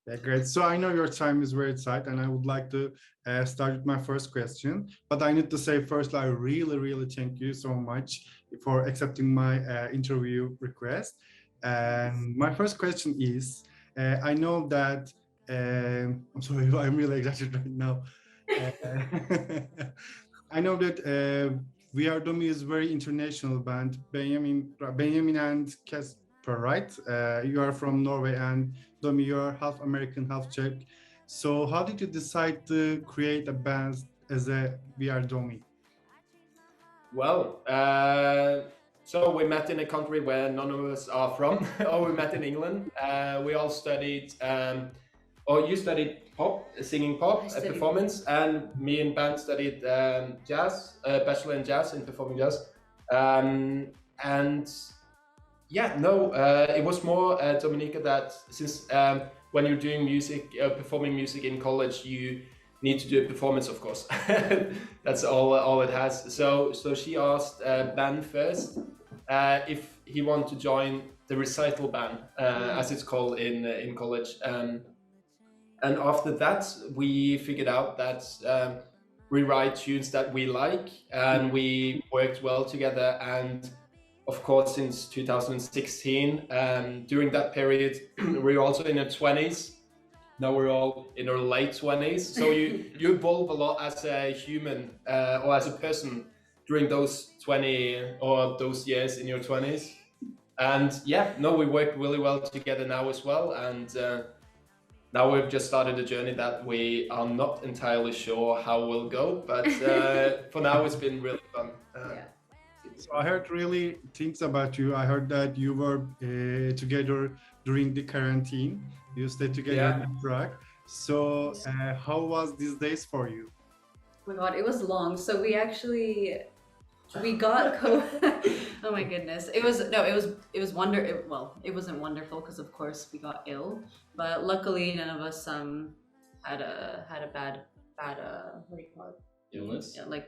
Yeah, great. So I know your time is very tight, and I would like to start with my first question. But I need to say first, I really, really thank you so much for accepting my interview request. And my first question is, I know that I'm sorry, I'm really excited right now. Uh, I know that We Are Domi is very international band. Benjamin and Casper, right? You are from Norway, and Domi, you are half American, half Czech. So how did you decide to create a band as a We Are Domi? Well, so we met in a country where none of us are from, or we met in England. We all studied, or you studied pop, singing I pop, studied performance, and me and Ben studied jazz, bachelor in jazz and performing jazz. Um, and yeah, no, it was more Dominica that since when you're doing music, performing music in college, you need to do a performance, of course. That's all it has. So she asked Ben first if he wanted to join the recital band, as it's called in college. And after that, we figured out that we write tunes that we like, and we worked well together. And of course, since 2016, during that period, we were also in our 20s. Now we're all in our late 20s. So you evolve a lot as a human or as a person during those 20 or those years in your 20s. And yeah, no, we work really well together now as well. And now we've just started a journey that we are not entirely sure how we'll go, but for now it's been really fun. Yeah. So I heard really things about you. I heard that you were together during the quarantine. You stayed together Yeah. in Prague. So how was these days for you? Oh my god, it was long. So we got oh my goodness. It was well, it wasn't wonderful because of course we got ill, but luckily none of us had a bad what do you call it? Illness? Yeah, like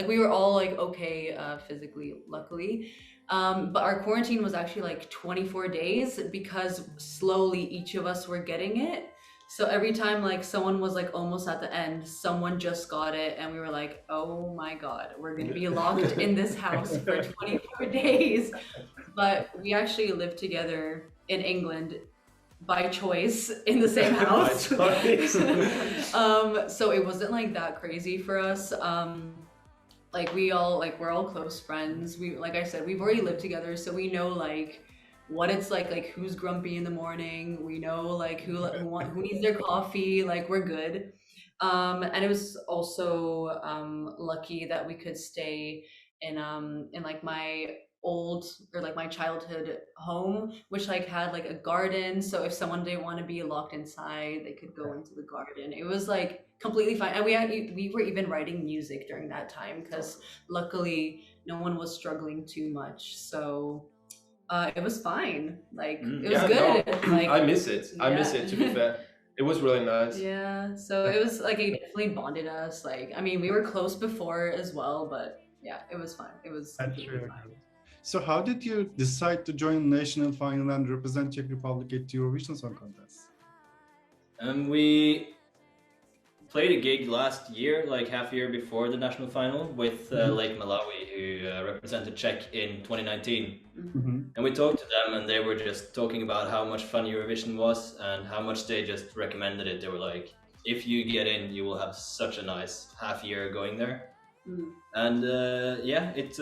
we were all like okay physically, luckily. But our quarantine was actually like 24 days because slowly each of us were getting it. So every time like someone was like almost at the end, someone just got it, and we were like, "Oh my God, we're gonna be locked in this house for 24 days." But we actually lived together in England by choice in the same house. So it wasn't like that crazy for us. Like we're all close friends. We, like I said, we've already lived together, so we know like what it's like who's grumpy in the morning. We know like who needs their coffee. Like we're good. And it was also lucky that we could stay in like my old or like my childhood home, which like had like a garden. So if someone didn't want to be locked inside, they could go into the garden. It was like completely fine, and we were even writing music during that time because luckily no one was struggling too much. So it was fine. Like it was Yeah, good. no, Like I miss it. I miss yeah. it, to be fair. It was really nice. Yeah, so it was like it definitely bonded us. Like, I mean, we were close before as well, but yeah, it was fine. It was That's completely really fine. good. So how did you decide to join national final and represent Czech Republic at Eurovision Song Contest? We played a gig last year, like half a year before the national final, with Lake Malawi, who represented Czech in 2019. Mm-hmm. And we talked to them, and they were just talking about how much fun Eurovision was and how much they just recommended it. They were like, if you get in, you will have such a nice half year going there. And yeah, it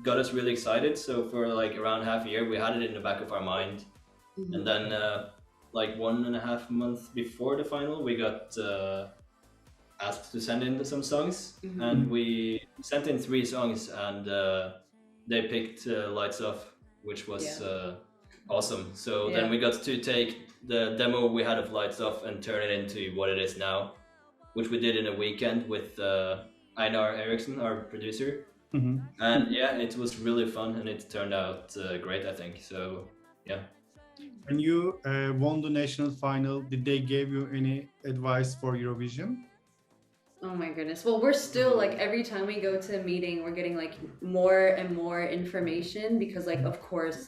got us really excited. So for like around half a year, we had it in the back of our mind. And then like 1.5 months before the final, we got asked to send in some songs, and we sent in 3 songs, and they picked Lights Off, which was awesome. So then we got to take the demo we had of Lights Off and turn it into what it is now, which we did in a weekend with Einar Eriksson, our producer. And yeah, it was really fun, and it turned out great, I think. So yeah. When you won the national final, did they give you any advice for Eurovision? Oh my goodness. Well, we're still like every time we go to a meeting, we're getting like more and more information because like of course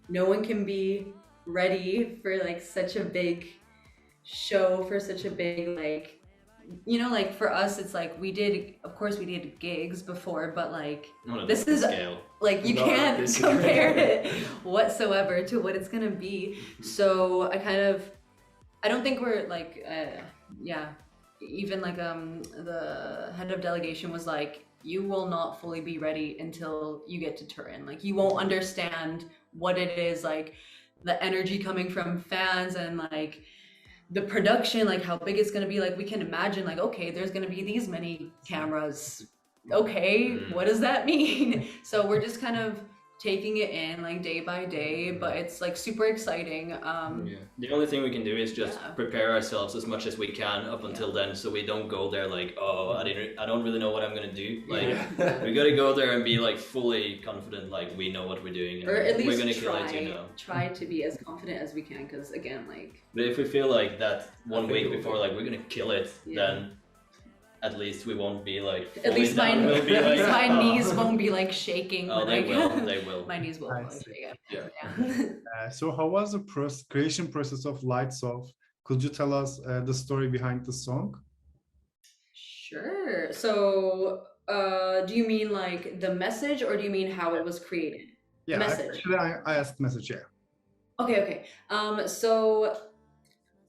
no one can be ready for like such a big show for such a big, like, you know, like for us, it's like of course we did gigs before, but like this is scale. like you can't compare it whatsoever to what it's gonna be. So I don't think we're like, yeah, even like the head of delegation was like, you will not fully be ready until you get to Turin. Like you won't understand what it is, like the energy coming from fans and like the production, like how big it's gonna be. Like we can imagine, like, okay, there's gonna be these many cameras. Okay, what does that mean? So we're just kind of taking it in like day by day, but it's like super exciting. The only thing we can do is just prepare ourselves as much as we can up until then, so we don't go there like, oh, I don't really know what I'm gonna do. Like we gotta go there and be like fully confident, like we know what we're doing, and or at least we're gonna kill it, you know. Try to be as confident as we can, because again, like. But if we feel like that 1 week before, like we're gonna kill it, then at least we won't be like. At least my knees won't be like shaking. Oh, they will. They will. My knees will. So, how was the creation process of Lights Off? Could you tell us the story behind the song? Sure. So, do you mean like the message, or do you mean how it was created? Yeah, message. Actually, I asked message. Yeah. Okay.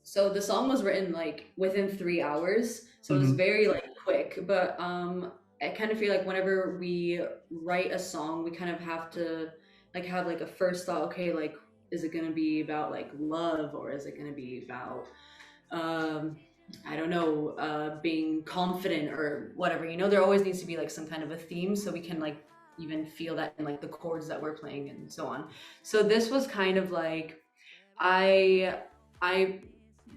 So the song was written like within 3 hours. So it was very like quick, but I kind of feel like whenever we write a song, we kind of have to like have like a first thought. Okay, like is it gonna be about like love, or is it gonna be about I don't know, being confident or whatever? You know, there always needs to be like some kind of a theme, so we can like even feel that in like the chords that we're playing and so on. So this was kind of like I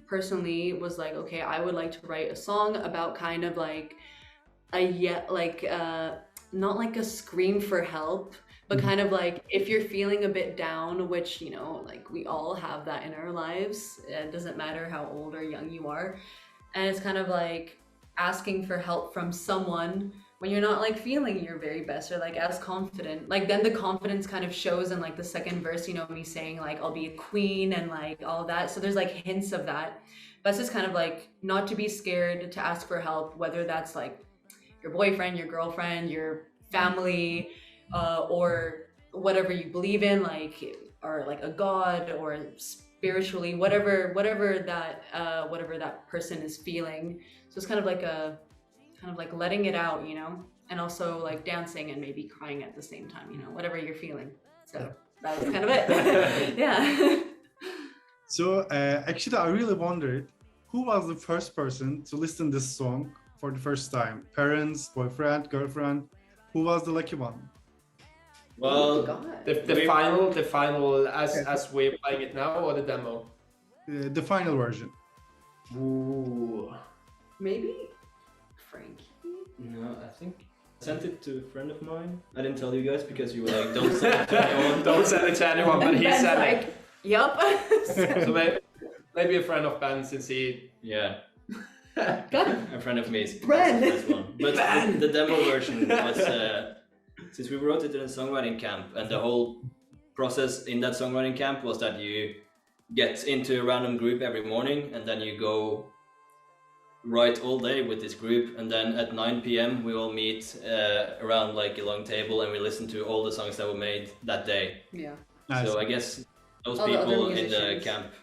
personally was like, okay, I would like to write a song about kind of like not like a scream for help, but kind of like if you're feeling a bit down, which, you know, like we all have that in our lives. It doesn't matter how old or young you are. And it's kind of like asking for help from someone when you're not like feeling your very best or like as confident. Like then the confidence kind of shows in like the second verse, you know, me saying like I'll be a queen and like all that. So there's like hints of that. But it's just kind of like not to be scared to ask for help, whether that's like your boyfriend, your girlfriend, your family, or whatever you believe in, like, or like a god, or spiritually, whatever that person is feeling. So it's kind of like letting it out, you know, and also like dancing and maybe crying at the same time, you know, whatever you're feeling. So that was kind of it. Yeah. So actually, I really wondered, who was the first person to listen this song for the first time? Parents, boyfriend, girlfriend? Who was the lucky one? Well, the final as we're playing it now, or the demo? The final version. Ooh. Maybe Frankie? No, I think I sent it to a friend of mine. I didn't tell you guys because you were like, don't send it to anyone. Don't send it to anyone, but he Ben's said like, it. Yup. So maybe a friend of Ben, since he... Yeah. Got it. A friend of me is Ben. the first one. But the demo version was, since we wrote it in a songwriting camp, and the whole process in that songwriting camp was that you get into a random group every morning, and then you go write all day with this group, and then at 9 p.m. we all meet around like a long table, and we listen to all the songs that were made that day. Yeah. Nice. So I guess those All the other people in the musicians. camp.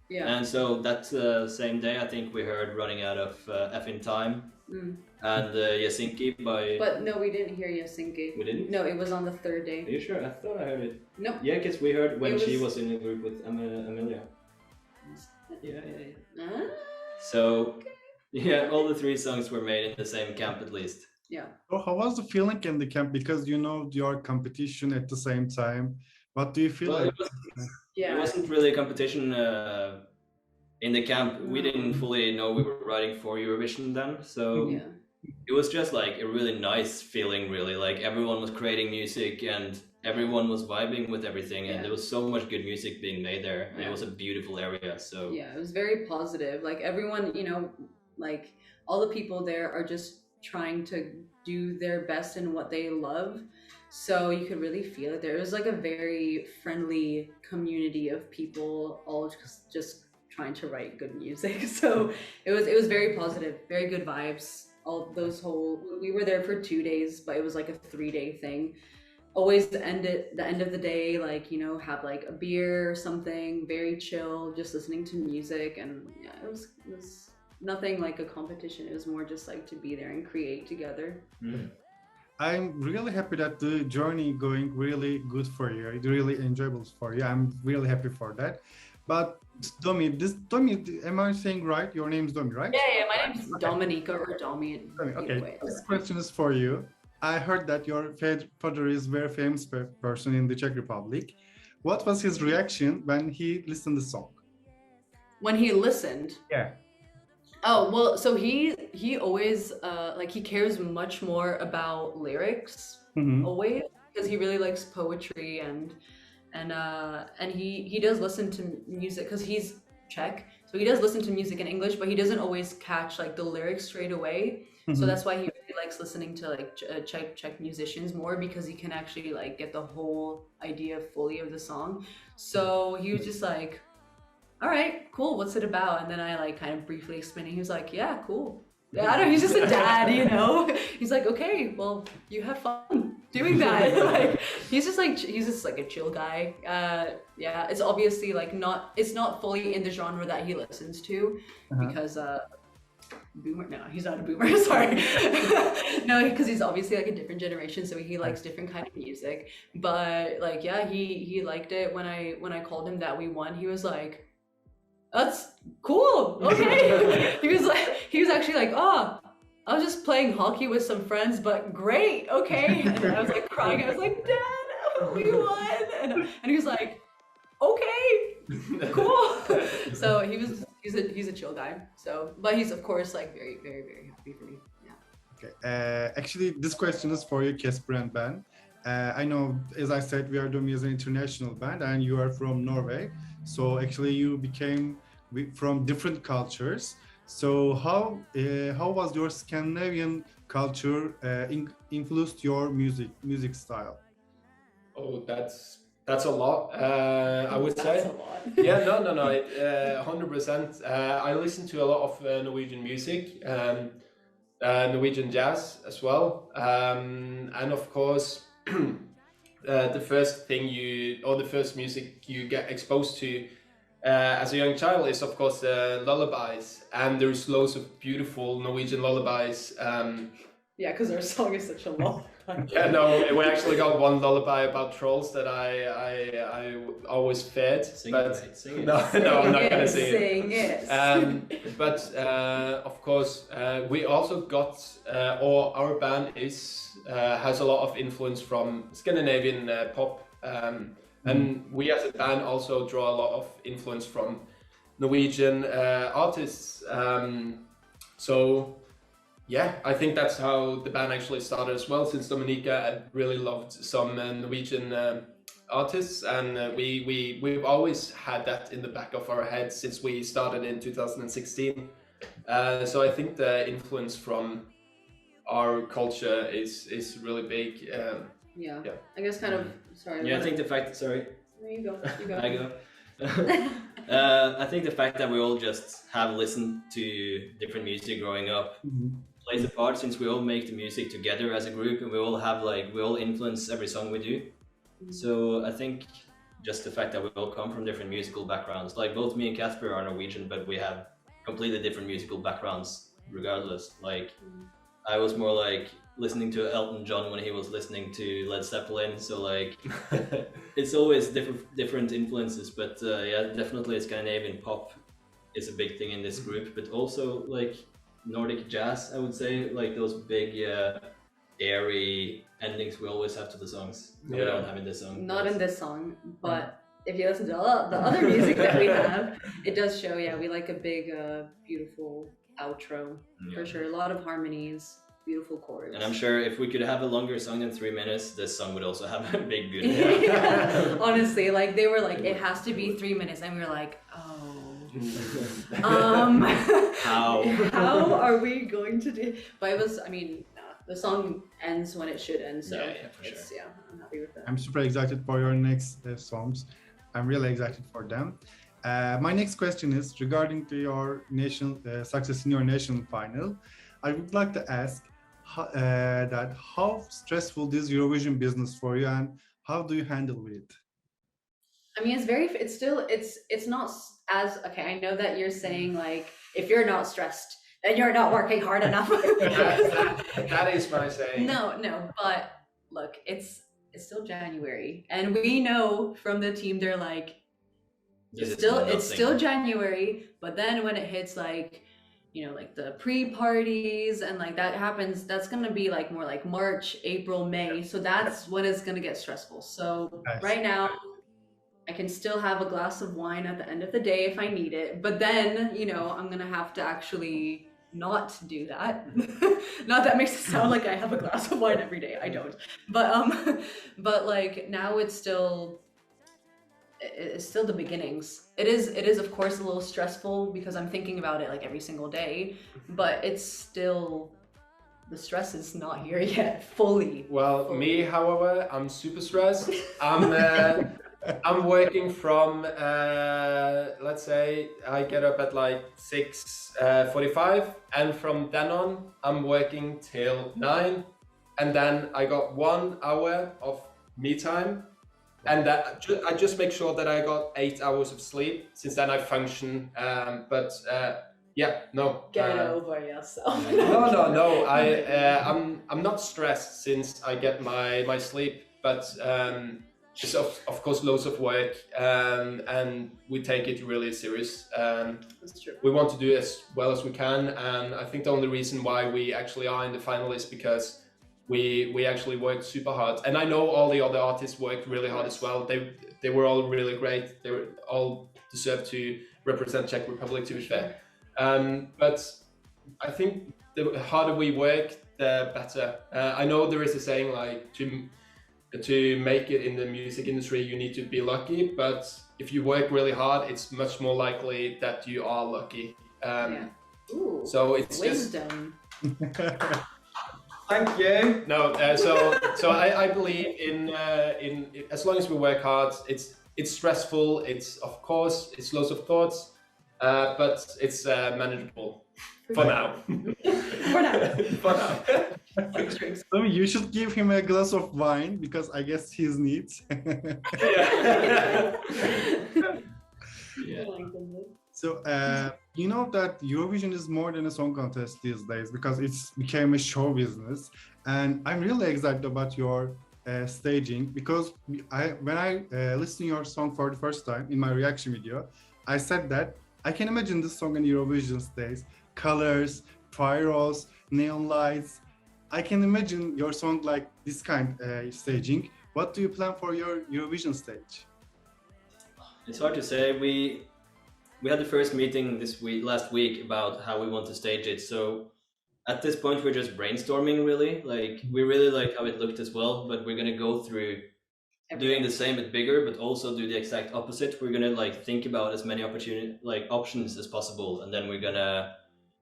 Yeah. And so that same day, I think we heard Running Out of F in Time and Yasinki by... But no, we didn't hear Yasinki. We didn't? No, it was on the third day. Are you sure? I thought I heard it. Nope. Yeah, because we heard when It she was- was in a group with Amelia. Yeah. Ah, So, yeah, all the 3 songs were made in the same camp at least. yeah. So how was the feeling in the camp? Because you know your competition at the same time. What do you feel Well, like? it Yeah. wasn't really a competition in the camp. We didn't fully know we were writing for Eurovision then, so Yeah. it was just like a really nice feeling, really. Like everyone was creating music and everyone was vibing with everything, and Yeah. there was so much good music being made there, and Yeah. it was a beautiful area. So Yeah, it was very positive. Like everyone, you know, like all the people there are just trying to do their best in what they love. So you could really feel it. There was like a very friendly community of people all just trying to write good music. So it was very positive, very good vibes. All those we were there for 2 days, but it was like a 3-day thing. Always the end of the day, like, you know, have like a beer or something, very chill, just listening to music. And yeah, it was nothing like a competition. It was more just like to be there and create together. I'm really happy that the journey going really good for you. It's really enjoyable for you. I'm really happy for that. But Domi, am I saying right? Your name is Domi, right? Yeah, my name is Dominika or Domi. Okay, this question is for you. I heard that your father is a very famous person in the Czech Republic. What was his reaction when he listened to the song? When he listened? Yeah. Oh, well, so he always like he cares much more about lyrics always, because he really likes poetry and he does listen to music because he's Czech, so he does listen to music in English, but he doesn't always catch like the lyrics straight away. So that's why he really likes listening to like Czech musicians more, because he can actually like get the whole idea fully of the song. So he was just like, all right, cool, what's it about? And then I like kind of briefly explaining. He was like, yeah, cool. Yeah, I don't know, he's just a dad, you know? He's like, okay, well, you have fun doing that. Like, he's just like a chill guy. Yeah, it's obviously like it's not fully in the genre that he listens to, because boomer, no, he's not a boomer, sorry. No, because he's obviously like a different generation, so he likes different kind of music. But like, yeah, he liked it. When I called him that we won, he was like, that's cool, okay. he was actually like, oh, I was just playing hockey with some friends, but great, okay. And I was like crying. I was like, Dad, we won. And he was like, okay, cool. So he's a chill guy. So, but he's of course like very, very, very happy for me. Yeah. Okay. Actually, this question is for you, Casper and Ben. I know, as I said, We Are Domi is an international band, and you are from Norway. So actually, you became from different cultures. So how was your Scandinavian culture influenced your music style? Oh, that's a lot. I would say. That's a lot. Yeah, no, 100%. I listen to a lot of Norwegian music, Norwegian jazz as well, and of course, the first music you get exposed to as a young child is of course lullabies, and there's loads of beautiful Norwegian lullabies. Yeah, because our song is such a long time. Yeah, no, we actually got one lullaby about trolls that I always fed. Sing but it. No, I'm not gonna sing it. But of course, we also got, or our band has a lot of influence from Scandinavian pop, and we as a band also draw a lot of influence from Norwegian artists. So yeah, I think that's how the band actually started as well, since Dominika had really loved some Norwegian artists, and we've always had that in the back of our heads since we started in 2016. So I think the influence from our culture is really big. Yeah, I guess kind of, sorry. Yeah, I think the fact, sorry. There you go. I go. I think the fact that we all just have listened to different music growing up plays a part, since we all make the music together as a group, and we all influence every song we do. So I think just the fact that we all come from different musical backgrounds, like both me and Casper are Norwegian, but we have completely different musical backgrounds regardless. Like I was more like listening to Elton John when he was listening to Led Zeppelin, so like it's always different influences. But yeah, definitely Scandinavian pop is a big thing in this group, but also like Nordic jazz, I would say, like those big airy endings we always have to the songs. We don't have in this song. Not in this song, but if you listen to all the other music that we have, it does show, yeah, we like a big beautiful outro for sure. A lot of harmonies, beautiful chords. And I'm sure if we could have a longer song than 3 minutes, this song would also have a big beautiful yeah. Honestly, like they were like, it has to be 3 minutes, and we were like, oh. How are we going to do? But it was, I mean, the song ends when it should end, so for sure. Yeah, I'm happy with that. I'm super excited for your next songs. I'm really excited for them. My next question is regarding to your national success in your national final. I would like to ask that how stressful is Eurovision business for you, and how do you handle it? I mean, it's not as, okay, I know that you're saying like, if you're not stressed, then you're not working hard enough. That is my saying. No, but look, it's still January, and we know from the team, they're like, it's still January, but then when it hits like, like the pre-parties and like that happens, that's gonna be like more like March, April, May. So that's when it's gonna get stressful. So right now, I can still have a glass of wine at the end of the day if I need it, but then, I'm gonna have to actually not do that. Not that makes it sound like I have a glass of wine every day. I don't. But like now it's still the beginnings. It is of course a little stressful because I'm thinking about it like every single day, but it's still, the stress is not here yet fully. Well, me, however, I'm super stressed. I'm working from, let's say I get up at like 6:45, and from then on I'm working till 9, and then I got 1 hour of me time, and that I just make sure that I got 8 hours of sleep, since then I function. Get over yourself. No. I'm not stressed since I get my sleep, but it's of course loads of work, and we take it really serious. That's true. We want to do as well as we can, and I think the only reason why we actually are in the final is because we actually worked super hard. And I know all the other artists worked really hard as well. They were all really great. They were all deserved to represent Czech Republic, to be fair. But I think the harder we work, the better. I know there is a saying like to make it in the music industry, you need to be lucky, but if you work really hard, it's much more likely that you are lucky. Ooh, so it's wisdom. Thank you. No, so I believe in as long as we work hard, it's stressful. It's of course it's lots of thoughts, but it's manageable for now. For now. For now. So you should give him a glass of wine because I guess his needs. So you know that Eurovision is more than a song contest these days because it's became a show business, and I'm really excited about your staging because when I listened to your song for the first time in my reaction video, I said that I can imagine this song in Eurovision stage, colors, pyros, neon lights. I can imagine your song like this kind staging. What do you plan for your Eurovision stage? It's hard to say. We had the first meeting last week about how we want to stage it. So at this point, we're just brainstorming really. Like we really like how it looked as well, but we're gonna go through doing the same but bigger, but also do the exact opposite. We're gonna like think about as many options as possible, and then we're gonna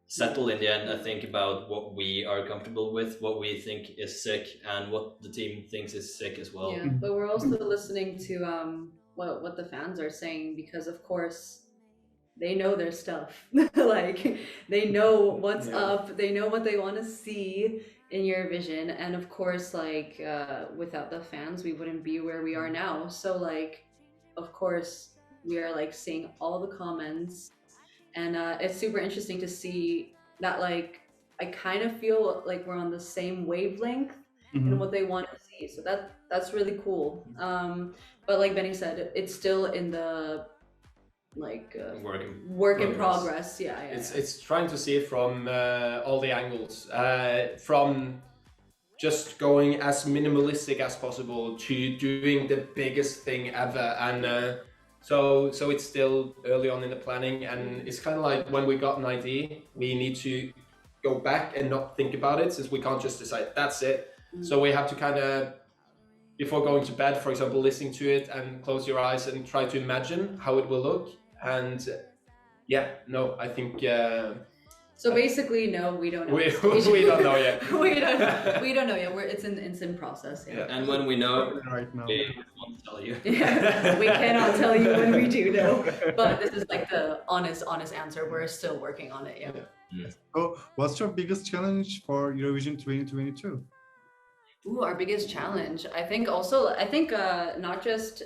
settle in the end, I think, about what we are comfortable with, what we think is sick, and what the team thinks is sick as well. Yeah, but we're also listening to what the fans are saying, because of course they know their stuff. Like they know what's up, they know what they want to see in Eurovision, and of course like without the fans we wouldn't be where we are now. So like of course we are like seeing all the comments, and it's super interesting to see that like I kind of feel like we're on the same wavelength in what they want to see. So that's really cool. But like Benny said, it's still in the like work in progress. Yeah. It's trying to see it from all the angles, from just going as minimalistic as possible to doing the biggest thing ever, and so it's still early on in the planning, and it's kind of like when we got an idea, we need to go back and not think about it, since we can't just decide that's it. So we have to kind of, before going to bed, for example, listening to it and close your eyes and try to imagine how it will look. And I think So basically, no, we don't know. We don't know yet. we don't know yet. It's in process. Yeah. And when we know, Right now. we won't tell you. Yeah, we cannot tell you when we do know, but this is like the honest answer. We're still working on it. Yeah. So, what's your biggest challenge for Eurovision 2022? Ooh, our biggest challenge. I think not just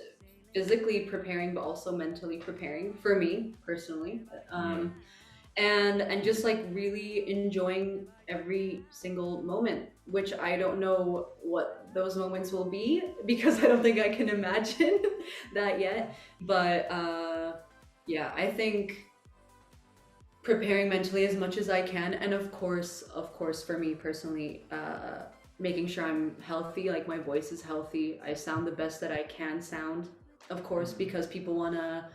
physically preparing, but also mentally preparing for me personally. And just like really enjoying every single moment, which I don't know what those moments will be because I don't think I can imagine that yet. But yeah, I think preparing mentally as much as I can, and of course for me personally, making sure I'm healthy, like my voice is healthy, I sound the best that I can sound, of course, because people want to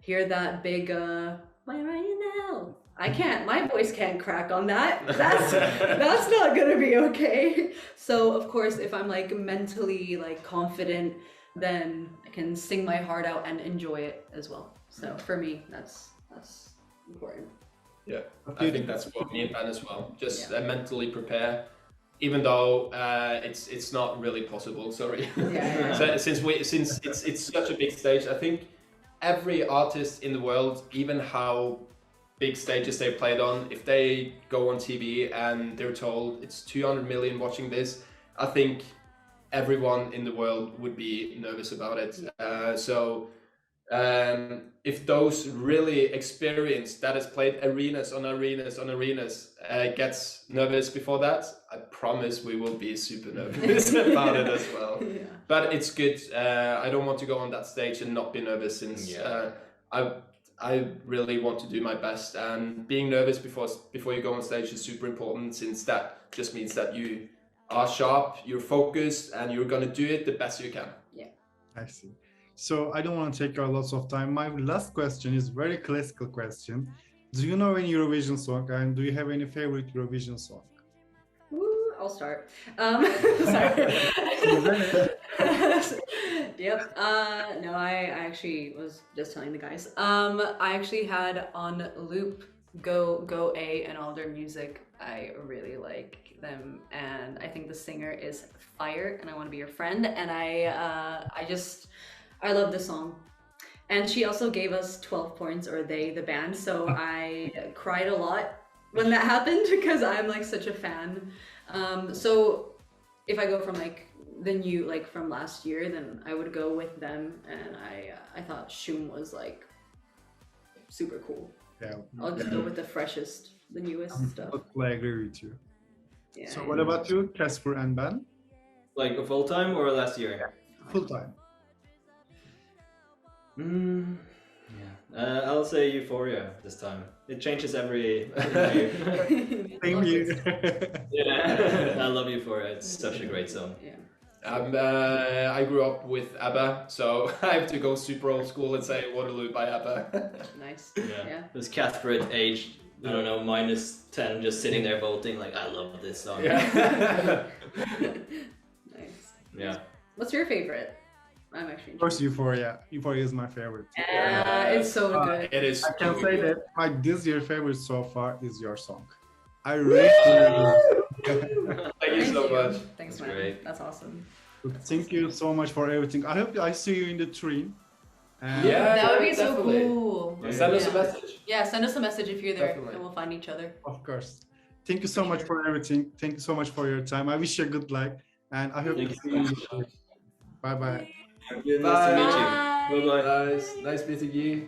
hear that big where are you now? I can't, my voice can't crack on that. That's not gonna be okay. So of course, if I'm like mentally like confident, then I can sing my heart out and enjoy it as well. So for me, that's important. Yeah, I think that's for me and Ben as well. Just mentally prepare, even though it's not really possible. Sorry. Yeah. So, since it's such a big stage, I think every artist in the world, even how big stages they've played on, if they go on TV and they're told it's 200 million watching this, I think everyone in the world would be nervous about it. If those really experienced, that has played arenas on arenas on arenas, gets nervous before that, I promise we will be super nervous about it as well. Yeah. But it's good. I don't want to go on that stage and not be nervous, since I really want to do my best. And being nervous before you go on stage is super important, since that just means that you are sharp, you're focused, and you're gonna do it the best you can. Yeah. I see. So I don't want to take lots of time. My last question is very classical question. Do you know any Eurovision song, and do you have any favorite Eurovision song? Woo, I'll start. Sorry. Yep. No, I actually was just telling the guys. I actually had on loop Go A and all their music. I really like them, and I think the singer is fire, and I want to be your friend. And I love the song. And she also gave us 12 points, or they, the band. So I cried a lot when that happened because I'm like such a fan. So if I go from like the new, like from last year, then I would go with them. And I thought Shum was like super cool. Yeah. I'll just go with the freshest, the newest stuff. I agree with you. Yeah. So what about you, Casper and Ben? Like a full time or last year? Full time. I'll say Euphoria this time. It changes every year. Same year. Yeah, I love Euphoria. It's such a great song. Yeah. I grew up with ABBA, so I have to go super old school and say Waterloo by ABBA. Nice. Yeah. There's Casper at age, I don't know, -10, just sitting there voting like, I love this song. Yeah. Nice. Yeah. What's your favorite? I'm actually Of course, Euphoria. Euphoria is my favorite. it's so good. It is. I can really say good. that my this year favorite so far is your song. I really Thank you so much. Thanks, That's man. great. That's awesome. Thank you so much for everything. I hope I see you in the train. Yeah. That would be definitely. so cool. Yeah. Send us a message. Yeah, send us a message if you're there, Definitely. and we'll find each other. Of course. Thank you so much for everything. Thank you so much for your time. I wish you good luck, and I hope Thank to you see so you in much. the train. Bye bye. Nice to meet you. Bye. Bye-bye. Nice meeting you.